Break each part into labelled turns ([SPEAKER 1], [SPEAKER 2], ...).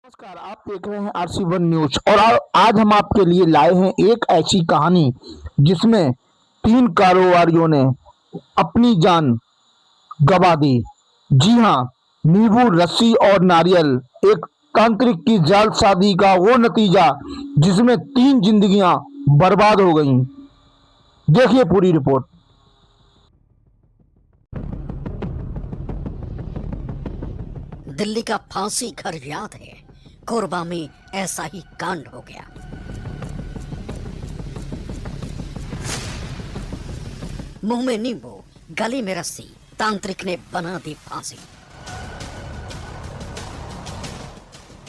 [SPEAKER 1] नमस्कार, आप देख रहे हैं RC1 न्यूज और आज हम आपके लिए लाए हैं एक ऐसी कहानी जिसमें 3 कारोबारियों ने अपनी जान गंवा दी। जी हां, नींबू, रस्सी और नारियल, एक तांत्रिक की जालसाजी का वो नतीजा जिसमें 3 जिंदगियां बर्बाद हो गईं। देखिए पूरी रिपोर्ट।
[SPEAKER 2] दिल्ली का फांसी घर याद है। कोरबा में ऐसा ही कांड हो गया। मुंह में नींबू, गले में रस्सी, तांत्रिक ने बना दी फांसी।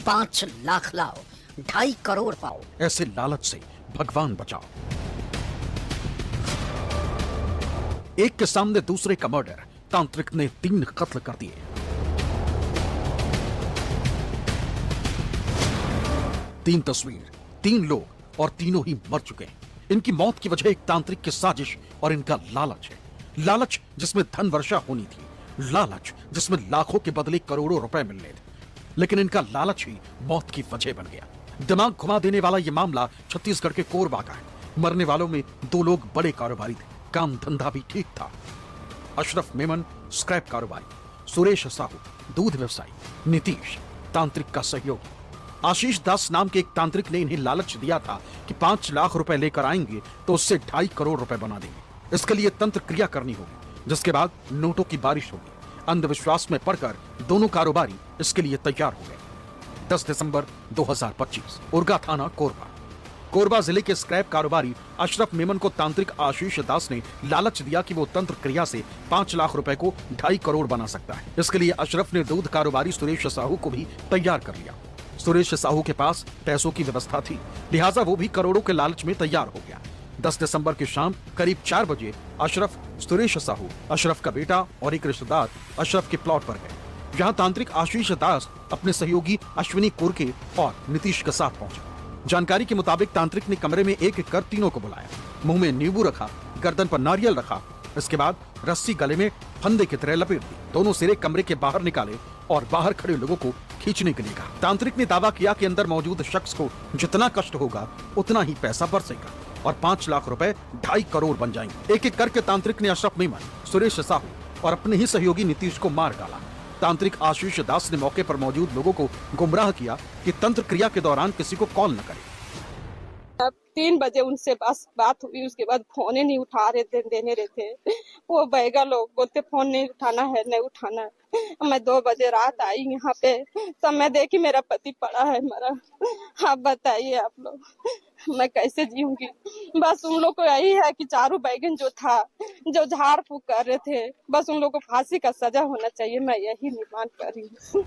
[SPEAKER 2] 5 लाख लाओ, 2.5 करोड़ पाओ,
[SPEAKER 3] ऐसे लालच से भगवान बचाओ। एक के सामने दूसरे का मर्डर, तांत्रिक ने 3 कत्ल कर दिए। 3 तस्वीर, 3 लोग और तीनों ही मर चुके हैं। इनकी मौत की वजह एक तांत्रिक की साजिश और इनका लालच है। लालच जिसमें धन वर्षा होनी थी, लालच जिसमें लाखों के बदले करोड़ों रुपए मिलने थे, लेकिन इनका लालच ही मौत की वजह बन गया। दिमाग घुमा देने वाला यह मामला छत्तीसगढ़ के कोरबा का है। मरने वालों में 2 लोग बड़े कारोबारी थे, काम धंधा भी ठीक था। अशरफ मेमन स्क्रैप कारोबारी, सुरेश साहू दूध व्यवसायी, नीतीश तांत्रिक का सहयोगी। आशीष दास नाम के एक तांत्रिक ने इन्हें लालच दिया था कि 5 लाख रुपए लेकर आएंगे तो उससे 2.5 करोड़ रुपए बना देंगे। इसके लिए तंत्र क्रिया करनी होगी, जिसके बाद नोटों की बारिश होगी। अंधविश्वास में पड़कर दोनों कारोबारी इसके लिए तैयार हो गए। 10 दिसंबर 2025, उर्गा थाना कोरबा। कोरबा जिले के स्क्रैप कारोबारी अशरफ मेमन को तांत्रिक आशीष दास ने लालच दिया कि वो तंत्र क्रिया से 5 लाख रुपए को 2.5 करोड़ बना सकता है। इसके लिए अशरफ ने दूध कारोबारी सुरेश साहू को भी तैयार कर लिया। सुरेश साहू के पास पैसों की व्यवस्था थी, लिहाजा वो भी करोड़ों के लालच में तैयार हो गया। 10 दिसंबर की शाम करीब 4 बजे अशरफ, सुरेश साहू, अशरफ का बेटा और एक रिश्तेदार अशरफ के प्लॉट पर गए। यहाँ तांत्रिक आशीष दास अपने सहयोगी अश्विनी कुरके और नीतीश के साथ पहुंचे। जानकारी के मुताबिक तांत्रिक ने कमरे में एक कर तीनों को बुलाया, मुंह में नींबू रखा, गर्दन पर नारियल रखा। इसके बाद रस्सी गले में फंदे की तरह लपेट दी। दोनों सिरे कमरे के बाहर निकाले और बाहर खड़े लोगों को खींचने के लिए कहा। तांत्रिक ने दावा किया कि अंदर मौजूद शख्स को जितना कष्ट होगा उतना ही पैसा बरसेगा और 5 लाख रुपए 2.5 करोड़ बन जाएंगे। एक एक करके तांत्रिक ने अशरफ मेमन, सुरेश साहू और अपने ही सहयोगी नीतीश को मार डाला। तांत्रिक आशीष दास ने मौके पर मौजूद लोगों को गुमराह किया कि तंत्र क्रिया के दौरान किसी को कॉल न करे।
[SPEAKER 4] 3 बजे उनसे बस बात हुई, उसके बाद फोन ही नहीं उठा रहे थे, देने रहे थे। वो बैगा लोग बोलते फोन नहीं उठाना है, नहीं उठाना है। मैं 2 बजे रात आई यहाँ पे, समय देखी मेरा पति पड़ा है मरा। आप बताइए आप लोग मैं कैसे जीऊंगी। बस उन लोग को यही है कि चारों बैगन जो था, जो झाड़ फूक कर रहे थे, बस उन लोग को फांसी का सजा होना चाहिए। मैं यही डिमांड कर रही हूँ।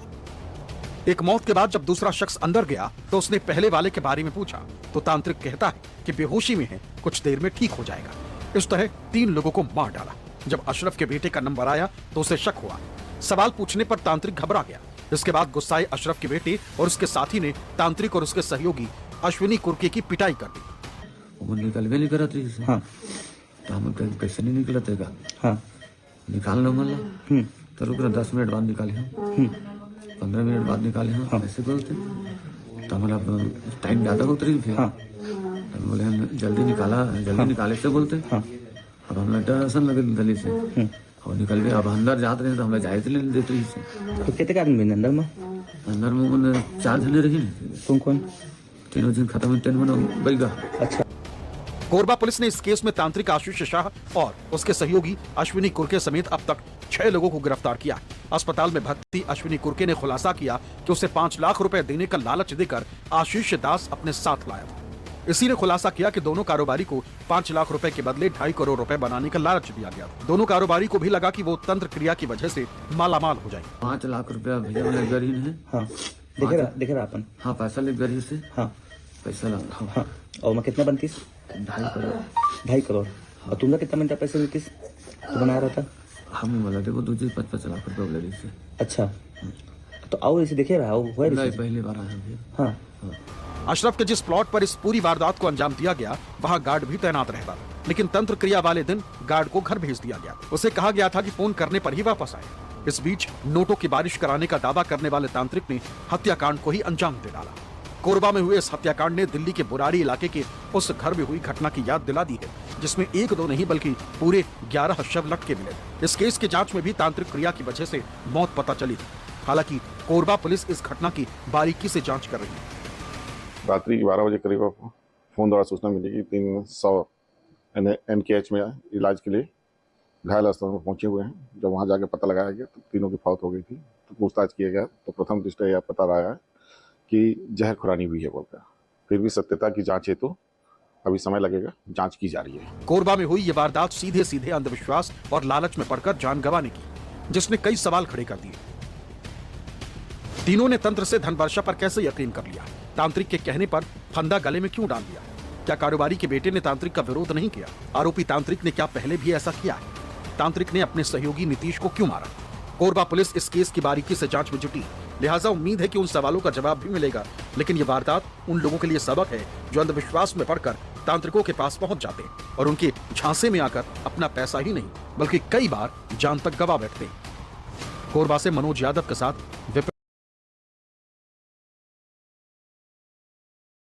[SPEAKER 3] एक मौत के बाद जब दूसरा शख्स अंदर गया तो उसने पहले वाले के बारे में पूछा तो तांत्रिक कहता है कि बेहोशी में है, कुछ देर में ठीक हो जाएगा। इस तरह 3 लोगों को मार डाला। जब अशरफ के बेटे का नंबर आया तो उसे शक हुआ। सवाल पूछने पर तांत्रिक घबरा गया। इसके बाद गुस्साए अशरफ के बेटे और उसके साथी ने तांत्रिक और उसके सहयोगी अश्विनी कुरके की पिटाई कर दी।
[SPEAKER 5] वो निकल भी नहीं कर रही थी। हाँ। तो हम कैसे नहीं निकलते का? हाँ। निकालना मतलब तो रुक 10 मिनट बाद निकाले, 15 मिनट बाद निकाले। हाँ। ऐसे बोलते तो मतलब टाइम ज्यादा उतरी थी। हाँ। तो बोले जल्दी निकाले से बोलते। हाँ। अब हम लोग डर लगे गली से और निकल गए। अब अंदर जाते रहे तो हम लोग जाए नहीं देते।
[SPEAKER 6] तो कितने आदमी अंदर
[SPEAKER 5] में 4 जने रही।
[SPEAKER 6] कौन?
[SPEAKER 5] तीनों दिन खत्म, 10 बैगा।
[SPEAKER 6] अच्छा।
[SPEAKER 3] कोरबा पुलिस ने इस केस में तांत्रिक आशीष शाह और उसके सहयोगी अश्विनी कुरके समेत अब तक 6 लोगों को गिरफ्तार किया। अस्पताल में भर्ती अश्विनी कुरके ने खुलासा किया कि उसे 5 लाख रुपए देने का लालच देकर आशीष दास अपने साथ लाया था। इसी ने खुलासा किया कि दोनों कारोबारी को 5 लाख रुपए के बदले 2.5 करोड़ रुपए बनाने का लालच दिया गया। दोनों कारोबारी को भी लगा कि वो तंत्र क्रिया की वजह से मालामाल हो जाएंगे।
[SPEAKER 5] 5 लाख रुपया भैया वाले गरीब है।
[SPEAKER 6] हाँ। देख रहा अपन।
[SPEAKER 5] हाँ, पैसा ले गरीब से। हाँ, पैसा ला।
[SPEAKER 6] हाँ। और मैं कितना बनती?
[SPEAKER 5] 2.5 करोड़।
[SPEAKER 6] 2.5 करोड़। और तुमने कितना मिनट पैसे देती तो बना रहा था?
[SPEAKER 5] हम बोला थे वो 2-5 लाख रुपया बोले से।
[SPEAKER 6] अच्छा, तो आओ इसे देखे रहा हो।
[SPEAKER 5] पहली बार आया।
[SPEAKER 6] हाँ।
[SPEAKER 3] अशरफ के जिस प्लॉट पर इस पूरी वारदात को अंजाम दिया गया वहाँ गार्ड भी तैनात रहता था, लेकिन तंत्र क्रिया वाले दिन गार्ड को घर भेज दिया गया। उसे कहा गया था कि फोन करने पर ही वापस आए। इस बीच नोटों की बारिश कराने का दावा करने वाले तांत्रिक ने हत्याकांड को ही अंजाम दे डाला। कोरबा में हुए इस हत्याकांड ने दिल्ली के बुराड़ी इलाके के उस घर में हुई घटना की याद दिला दी है जिसमें एक दो नहीं बल्कि पूरे 11 शव लटके मिले। इस केस की जांच में भी तांत्रिक क्रिया की वजह से मौत पता चली थी। हालांकि कोरबा पुलिस इस घटना की बारीकी से जांच कर रही है।
[SPEAKER 7] रात्रि 12 बजे करीब फोन द्वारा सूचना मिली कि 300 NKH में इलाज के लिए घायल अवस्था में पहुंचे हुए हैं। जब वहां जाके पता लगाया गया तो तीनों की फौत हो गई थी। तो पूछताछ किया गया तो प्रथम दृष्टया यह पता लगा कि जहर खुरानी हुई है बोलकर। फिर भी सत्यता की जांच है तो अभी समय लगेगा, जांच की जा रही है।
[SPEAKER 3] कोरबा में हुई ये वारदात सीधे सीधे अंधविश्वास और लालच में पड़कर जान गंवाने की, जिसने कई सवाल खड़े कर दिए। तीनों ने तंत्र से धन वर्षा पर कैसे यकीन कर लिया? तांत्रिक के कहने पर फंदा गले में क्यों डाल दिया? क्या कारोबारी के बेटे ने तांत्रिक का विरोध नहीं किया? आरोपी तांत्रिक ने क्या पहले भी ऐसा किया है? तांत्रिक ने अपने सहयोगी नीतीश को क्यों मारा? कोरबा पुलिस इस केस की बारीकी से जांच में जुटी, लिहाजा उम्मीद है कि उन सवालों का जवाब भी मिलेगा। लेकिन ये वारदात उन लोगों के लिए सबक है जो अंधविश्वास में पड़कर तांत्रिकों के पास पहुंच जाते हैं और उनके झांसे में आकर अपना पैसा ही नहीं बल्कि कई बार जान तक गवा बैठते हैं। कोरबा से मनोज यादव के साथ